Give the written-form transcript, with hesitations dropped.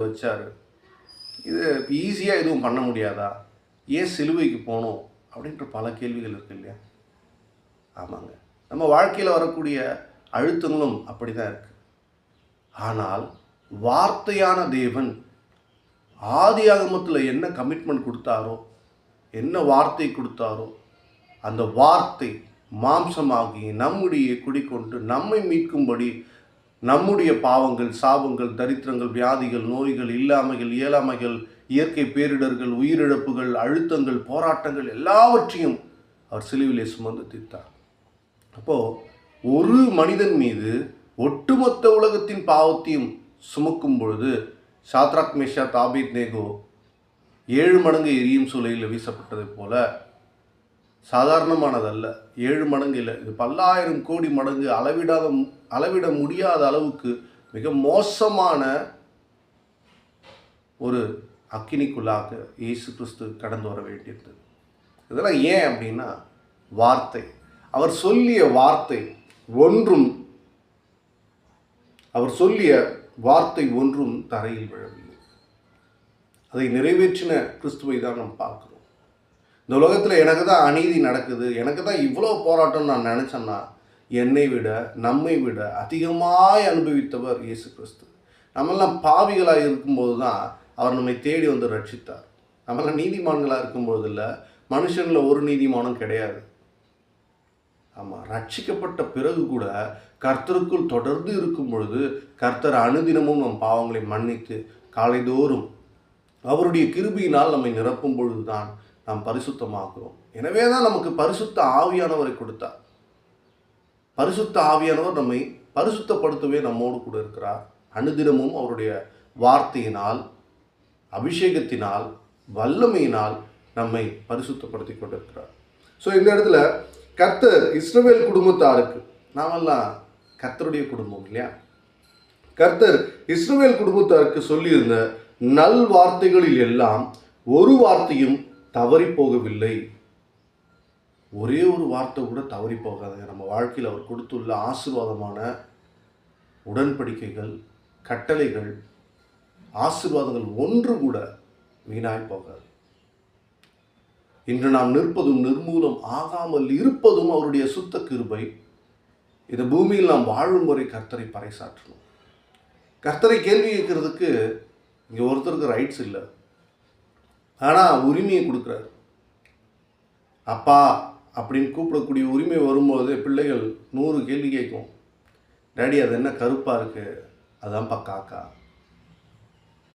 வச்சார். இது ஈஸியாக எதுவும் பண்ண முடியாதா? ஏன் சிலுவைக்கு போகணும் அப்படின்ற பல கேள்விகள் இருக்குது இல்லையா? ஆமாங்க, நம்ம வாழ்க்கையில் வரக்கூடிய அழுத்தங்களும் அப்படி தான் இருக்குது. ஆனால் வார்த்தையான தேவன் ஆதியாகமத்தில் என்ன கமிட்மெண்ட் கொடுத்தாரோ, என்ன வார்த்தை கொடுத்தாரோ, அந்த வார்த்தை மாம்சமாகி நம்முடைய குடிக்கொண்டு நம்மை மீட்கும்படி நம்முடைய பாவங்கள், சாபங்கள், தரித்திரங்கள், வியாதிகள், நோய்கள், இல்லாமைகள், இயலாமைகள், இயற்கை பேரிடர்கள், உயிரிழப்புகள், அழுத்தங்கள், போராட்டங்கள் எல்லாவற்றையும் அவர் சிலுவிலே சுமந்து தீர்த்தார். அப்போது ஒரு மனிதன் மீது ஒட்டுமொத்த உலகத்தின் பாவத்தையும் சுமக்கும் பொழுது சாத்ராக், மேஷாக், ஆபேத்நேகோ 7 மடங்கு எரியும் சூளையில் வீசப்பட்டதை போல சாதாரணமானதல்ல. 7 மடங்கு இல்லை, இது பல்லாயிரம் கோடி மடங்கு அளவிட முடியாத அளவுக்கு மிக மோசமான ஒரு அக்கினிக்குள்ளாக இயேசு கிறிஸ்து கடந்து வர வேண்டியிருந்தது. இதெல்லாம் ஏன் அப்படின்னா வார்த்தை, அவர் சொல்லிய வார்த்தை ஒன்றும் தரையில் விழவில்லை. அதை நிறைவேற்றின கிறிஸ்துவை தான் நாம் பார்க்கிறோம். இந்த உலகத்தில் எனக்கு தான் அநீதி நடக்குது, எனக்கு தான் இவ்வளோ போராட்டம் நான் நினச்சேன்னா, என்னை விட நம்மை விட அதிகமாய் அனுபவித்தவர் இயேசு கிறிஸ்து. நம்மெல்லாம் பாவிகளாக இருக்கும்போது தான் அவர் நம்மை தேடி வந்து ரட்சித்தார். நம்மளாம் நீதிமான்களாக இருக்கும்போது இல்லை, மனுஷனில் ஒரு நீதிமானும் கிடையாது. ஆமாம், ரட்சிக்கப்பட்ட பிறகு கூட கர்த்தருக்குள் தொடர்ந்து இருக்கும் பொழுது கர்த்தர் அனுதினமும் நம் பாவங்களை மன்னித்து காலைதோறும் அவருடைய கிருபையினால் நம்மை நிரப்பும் பொழுது தான் நாம் பரிசுத்தமாகிறோம். எனவே தான் நமக்கு பரிசுத்த ஆவியானவரை கொடுத்தார். பரிசுத்த ஆவியானவர் நம்மை பரிசுத்தப்படுத்தவே நம்மோடு கூட இருக்கிறார். அனுதினமும் அவருடைய வார்த்தையினால், அபிஷேகத்தினால், வல்லமையினால் நம்மை பரிசுத்தப்படுத்தி கொண்டிருக்கிறார். ஸோ இந்த இடத்துல கர்த்தர் இஸ்ரவேல் குடும்பத்தாருக்கு, நாமெல்லாம் கர்த்தருடைய குடும்பம் இல்லையா, கர்த்தர் இஸ்ரவேல் குடும்பத்தாருக்கு சொல்லியிருந்த நல் வார்த்தைகளில் எல்லாம் ஒரு வார்த்தையும் தவறி போகவில்லை. ஒரே ஒரு வார்த்தை கூட தவறி போகாதுங்க. நம்ம வாழ்க்கையில் அவர் கொடுத்துள்ள ஆசீர்வாதமான உடன்படிக்கைகள், கட்டளைகள், ஆசீர்வாதங்கள் ஒன்று கூட வீணாய் போகாது. இன்று நாம் நிற்பதும் நிர்மூலம் ஆகாமல் இருப்பதும் அவருடைய சுத்த கிருபை. இந்த பூமியில் நாம் வாழும் வரை கர்த்தரை பறைசாற்றணும். கர்த்தரை கேள்வி கேட்கறதுக்கு இங்கே ஒருத்தருக்கு ரைட்ஸ் இல்லை, ஆனால் உரிமையை கொடுக்குறாரு. அப்பா அப்படின்னு கூப்பிடக்கூடிய உரிமை வரும்போது பிள்ளைகள் 100 கேள்வி கேட்கும். டேடி அது என்ன கருப்பாக இருக்குது, அதான்ப்பா காக்கா.